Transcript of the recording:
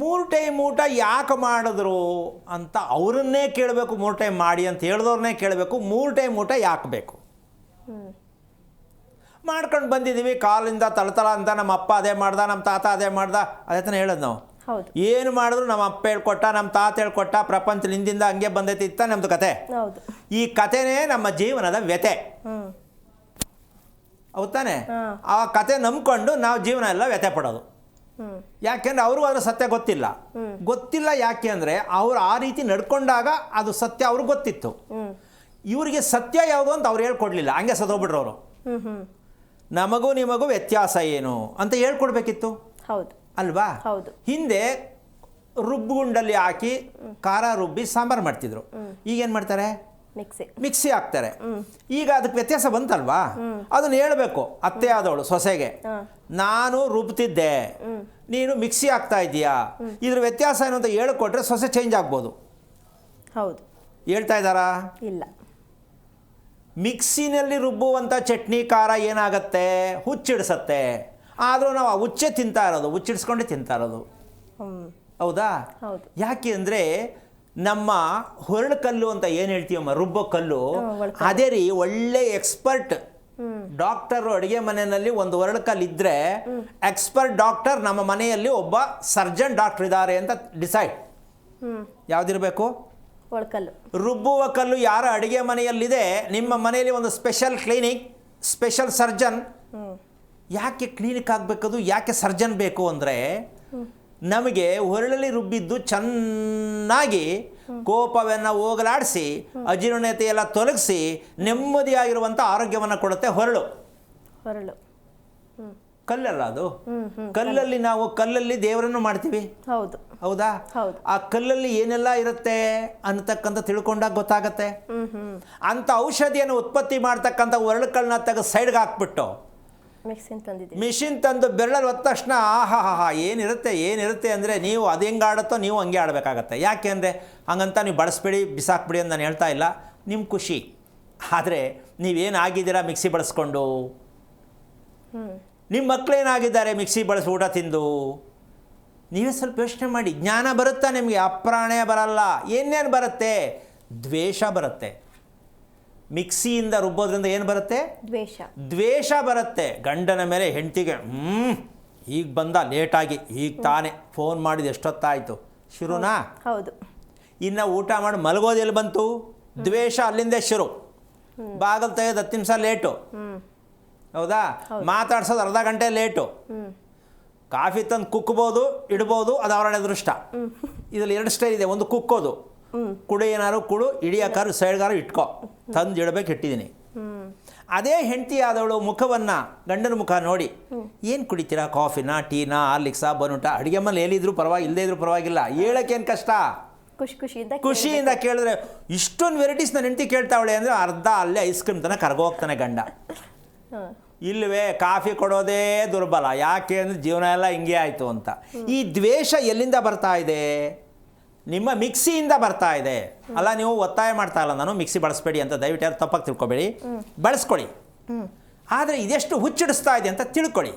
3 time ಊಟ ಯಾಕೆ ಮಾಡಿದ್ರು ಅಂತ ಅವರನ್ನೇ ಕೇಳಬೇಕು. 3 ಟೈಮ್ ಮಾಡಿ ಅಂತ ಹೇಳಿದವ್ರನ್ನೇ ಕೇಳಬೇಕು. 3 ಟೈಮ್ ಊಟ ಯಾಕೆ ಬೇಕು? ಮಾಡ್ಕೊಂಡು ಬಂದಿದ್ದೀವಿ ಕಾಲಿಂದ ತಳತಳ ಅಂತ. ನಮ್ಮ ಅಪ್ಪ ಅದೇ ಮಾಡ್ದ, ನಮ್ಮ ತಾತ ಅದೇ ಮಾಡ್ದ, ಅದೇ ತಾನೇ ಹೇಳೋದು ನಾವು. ಏನು ಮಾಡಿದ್ರು ನಮ್ಮ ಅಪ್ಪ ಹೇಳ್ಕೊಟ್ಟ, ನಮ್ಮ ತಾತ ಹೇಳ್ಕೊಟ್ಟ, ಪ್ರಪಂಚದ ಹಿಂದಿಂದ ಹಂಗೆ ಬಂದೈತಿ ಇತ್ತ ನಮ್ಮದು ಕತೆ. ಈ ಕತೆನೇ ನಮ್ಮ ಜೀವನದ ವ್ಯತೆ. ಹೌದು ತಾನೆ? ಆ ಕತೆ ನಂಬ್ಕೊಂಡು ನಾವು ಜೀವನ ಎಲ್ಲ ವ್ಯತೆ ಪಡೋದು. ಯಾಕೆಂದ್ರೆ ಅವ್ರಿಗೂ ಅದರ ಸತ್ಯ ಗೊತ್ತಿಲ್ಲ. ಯಾಕೆ ಅಂದರೆ ಅವ್ರು ಆ ರೀತಿ ನಡ್ಕೊಂಡಾಗ ಅದು ಸತ್ಯ ಅವ್ರಿಗೆ ಗೊತ್ತಿತ್ತು. ಇವರಿಗೆ ಸತ್ಯ ಯಾವುದು ಅಂತ ಅವ್ರು ಹೇಳ್ಕೊಡ್ಲಿಲ್ಲ, ಹಂಗೆ ಸತ್ತೋಗ್ಬಿಟ್ರು ಅವರು. ನಮಗೂ ನಿಮಗೂ ವ್ಯತ್ಯಾಸ ಏನು ಅಂತ ಹೇಳ್ಕೊಡ್ಬೇಕಿತ್ತು. ಹೌದು ಅಲ್ವಾ? ಹೌದು. ಹಿಂದೆ ರುಬ್ಬುಗುಂಡಲ್ಲಿ ಹಾಕಿ ಖಾರ ರುಬ್ಬಿ ಸಾಂಬಾರು ಮಾಡ್ತಿದ್ರು. ಈಗೇನು ಮಾಡ್ತಾರೆ? ಮಿಕ್ಸಿ ಹಾಕ್ತಾರೆ. ಈಗ ಅದಕ್ಕೆ ವ್ಯತ್ಯಾಸ ಬಂತಲ್ವಾ? ಅದನ್ನ ಹೇಳ್ಬೇಕು ಅತ್ತೆ ಆದವಳು ಸೊಸೆಗೆ, ನಾನು ರುಬ್ತಿದ್ದೆ, ನೀನು ಮಿಕ್ಸಿ ಹಾಕ್ತಾ ಇದೀಯಾ, ಇದ್ರ ವ್ಯತ್ಯಾಸ ಏನು ಅಂತ ಹೇಳ್ಕೊಟ್ರೆ ಸೊಸೆ ಚೇಂಜ್ ಆಗ್ಬೋದು. ಹೌದು. ಹೇಳ್ತಾ ಇದ್ದಾರಾ? ಇಲ್ಲ. ಮಿಕ್ಸಿನಲ್ಲಿ ರುಬ್ಬುವಂಥ ಚಟ್ನಿ ಖಾರ ಏನಾಗತ್ತೆ? ಹುಚ್ಚಿಡಿಸತ್ತೆ. ಆದರೂ ನಾವು ಆ ಹುಚ್ಚೆ ತಿಂತಾ ಇರೋದು, ಹುಚ್ಚಿಡಿಸ್ಕೊಂಡೇ ತಿಂತಾ ಇರೋದು. ಹೌದಾ? ಯಾಕೆ ಅಂದರೆ ನಮ್ಮ ಹೊರಳು ಕಲ್ಲು ಅಂತ ಏನು ಹೇಳ್ತೀವಮ್ಮ, ರುಬ್ಬೋ ಕಲ್ಲು, ಅದೇ ರೀ ಒಳ್ಳೆ ಎಕ್ಸ್ಪರ್ಟ್ ಡಾಕ್ಟರು ಅಡುಗೆ ಮನೆಯಲ್ಲಿ ಒಂದು ಹೊರಳು ಕಲ್ಲು ಇದ್ದರೆ ಎಕ್ಸ್ಪರ್ಟ್ ಡಾಕ್ಟರ್ ನಮ್ಮ ಮನೆಯಲ್ಲಿ ಒಬ್ಬ ಸರ್ಜನ್ ಡಾಕ್ಟರ್ ಇದ್ದಾರೆ ಅಂತ ಡಿಸೈಡ್. ಯಾವುದಿರಬೇಕು? ಒಳಕಲ್ಲು. ರುಬ್ಬುವ ಕಲ್ಲು ಯಾರ ಅಡುಗೆ ಮನೆಯಲ್ಲಿದೆ, ನಿಮ್ಮ ಮನೆಯಲ್ಲಿ ಒಂದು ಸ್ಪೆಷಲ್ ಕ್ಲಿನಿಕ್, ಸ್ಪೆಷಲ್ ಸರ್ಜನ್. ಯಾಕೆ ಕ್ಲಿನಿಕ್ ಆಗಬೇಕದು? ಯಾಕೆ ಸರ್ಜನ್ ಬೇಕು ಅಂದರೆ ನಮಗೆ ಹೊರಳಲ್ಲಿ ರುಬ್ಬಿದ್ದು ಚೆನ್ನಾಗಿ ಕೋಪವನ್ನು ಹೋಗಲಾಡಿಸಿ ಅಜೀರ್ಣತೆ ಎಲ್ಲ ತೊಲಗಿಸಿ ನೆಮ್ಮದಿಯಾಗಿರುವಂಥ ಆರೋಗ್ಯವನ್ನು ಕೊಡುತ್ತೆ ಹೊರಳು. ಕಲ್ಲಲ್ಲ ಅದು. ಕಲ್ಲಲ್ಲಿ ನಾವು ದೇವರನ್ನು ಮಾಡ್ತೀವಿ. ಹೌದಾ? ಆ ಕಲ್ಲಲ್ಲಿ ಏನೆಲ್ಲ ಇರುತ್ತೆ ಅನ್ನತಕ್ಕಂಥ ತಿಳ್ಕೊಂಡಾಗ ಗೊತ್ತಾಗತ್ತೆ. ಅಂತ ಔಷಧಿಯನ್ನು ಉತ್ಪತ್ತಿ ಮಾಡ್ತಕ್ಕಂಥ ಹೊರಳು ಕಲ್ಲನ್ನ ತೆಗೆದು ಸೈಡ್ಗೆ ಹಾಕ್ಬಿಟ್ಟು ಮಿಷಿನ್ ತಂದು ಬೆರಳಲ್ಲಿ ಹೊತ್ತ ತಕ್ಷಣ ಆಹಾ ಏನಿರುತ್ತೆ ಅಂದರೆ ನೀವು ಅದು ಹೆಂಗೆ ಆಡುತ್ತೋ ನೀವು ಹಂಗೆ ಆಡಬೇಕಾಗತ್ತೆ. ಯಾಕೆ ಅಂದರೆ ಹಂಗಂತ ನೀವು ಬಳಸ್ಬೇಡಿ ಬಿಸಾಕ್ಬಿಡಿ ಅಂತ ನಾನು ಹೇಳ್ತಾ ಇಲ್ಲ, ನಿಮ್ಮ ಖುಷಿ. ಆದರೆ ನೀವೇನಾಗಿದ್ದೀರಾ ಮಿಕ್ಸಿ ಬಳಸ್ಕೊಂಡು? ನಿಮ್ಮ ಮಕ್ಕಳೇನಾಗಿದ್ದಾರೆ ಮಿಕ್ಸಿ ಬಳಸಿ ಊಟ ತಿಂದು? ನೀವೇ ಸ್ವಲ್ಪ ಯೋಚನೆ ಮಾಡಿ. ಜ್ಞಾನ ಬರುತ್ತಾ ನಿಮಗೆ? ಅಪ್ರಾಣಯ ಬರಲ್ಲ. ಏನೇನು ಬರುತ್ತೆ? ದ್ವೇಷ ಬರುತ್ತೆ. ಮಿಕ್ಸಿಯಿಂದ ರುಬ್ಬೋದ್ರಿಂದ ಏನು ಬರುತ್ತೆ? ದ್ವೇಷ ಬರುತ್ತೆ. ಗಂಡನ ಮೇಲೆ ಹೆಂಡತಿಗೆ ಈಗ ಬಂದ ಲೇಟಾಗಿ, ಈಗ ತಾನೇ ಫೋನ್ ಮಾಡಿದ ಎಷ್ಟೊತ್ತಾಯಿತು, ಶುರುನಾ? ಹೌದು. ಇನ್ನು ಊಟ ಮಾಡಿ ಮಲಗೋದು ಎಲ್ಲಿ ಬಂತು? ದ್ವೇಷ ಅಲ್ಲಿಂದ ಶುರು. ಬಾಗಿಲು ತೆಗೆದು 10 ನಿಮಿಷ ಲೇಟು. ಹೌದಾ? ಮಾತಾಡ್ಸೋದು ಅರ್ಧ ಗಂಟೆ ಲೇಟು. ಕಾಫಿ ತಂದು ಕುಕ್ಬೋದು, ಇಡ್ಬೋದು, ಅದು ಅವರ ಅದೃಷ್ಟ. ಇದರಲ್ಲಿ 2 ಸ್ಟೈಲ್ ಇದೆ. ಒಂದು ಕುಕ್ಕೋದು, ಕುಡು, ಏನಾರು ಕುಡು, ಇಡಿಯಾಕಾರು ಸೈಡ್ಗಾರು ಇಟ್ಕೋ, ತಂದು ಇಡಬೇಕು, ಇಟ್ಟಿದ್ದೀನಿ. ಅದೇ ಹೆಂಡತಿ ಆದವಳು ಮುಖವನ್ನು, ಗಂಡನ ಮುಖ ನೋಡಿ, ಏನು ಕುಡಿತೀರಾ? ಕಾಫಿನಾ, ಟೀನಾ, ಹಾರ್ಲಿಕ್ಸಾ, ಬನುಟ? ಅಡುಗೆ ಮನೇಲಿ ಏನಿದ್ರು ಪರವಾಗಿ, ಇಲ್ಲದೇ ಇದ್ರು ಪರವಾಗಿಲ್ಲ, ಹೇಳೋಕ್ಕೇನು ಕಷ್ಟ? ಖುಷಿಯಿಂದ ಕೇಳಿದ್ರೆ ಇಷ್ಟೊಂದು ವೆರೈಟೀಸ್ ನನ್ನ ಹೆಂಡತಿ ಕೇಳ್ತಾವಳೆ ಅಂದರೆ ಅರ್ಧ ಅಲ್ಲೇ ಐಸ್ ಕ್ರೀಮ್ ತನಕ ಕರ್ಗೋಗ್ತಾನೆ ಗಂಡ. ಇಲ್ಲವೇ ಕಾಫಿ ಕೊಡೋದೇ ದುರ್ಬಲ. ಯಾಕೆ ಅಂದರೆ ಜೀವನ ಎಲ್ಲ ಹಿಂಗೆ ಆಯಿತು ಅಂತ. ಈ ದ್ವೇಷ ಎಲ್ಲಿಂದ ಬರ್ತಾ ಇದೆ? ನಿಮ್ಮ ಮಿಕ್ಸಿಯಿಂದ ಬರ್ತಾ ಇದೆ. ಅಲ್ಲ, ನೀವು ಒತ್ತಾಯ ಮಾಡ್ತಾ ಇಲ್ಲ ನಾನು ಮಿಕ್ಸಿ ಬಳಸಬೇಡಿ ಅಂತ, ದಯವಿಟ್ಟು ಯಾರು ತಪ್ಪಾಗಿ ತಿಳ್ಕೊಬೇಡಿ, ಬಳಸ್ಕೊಳ್ಳಿ. ಆದರೆ ಇದೆಷ್ಟು ಹುಚ್ಚಿಡಿಸ್ತಾ ಇದೆ ಅಂತ ತಿಳ್ಕೊಳ್ಳಿ.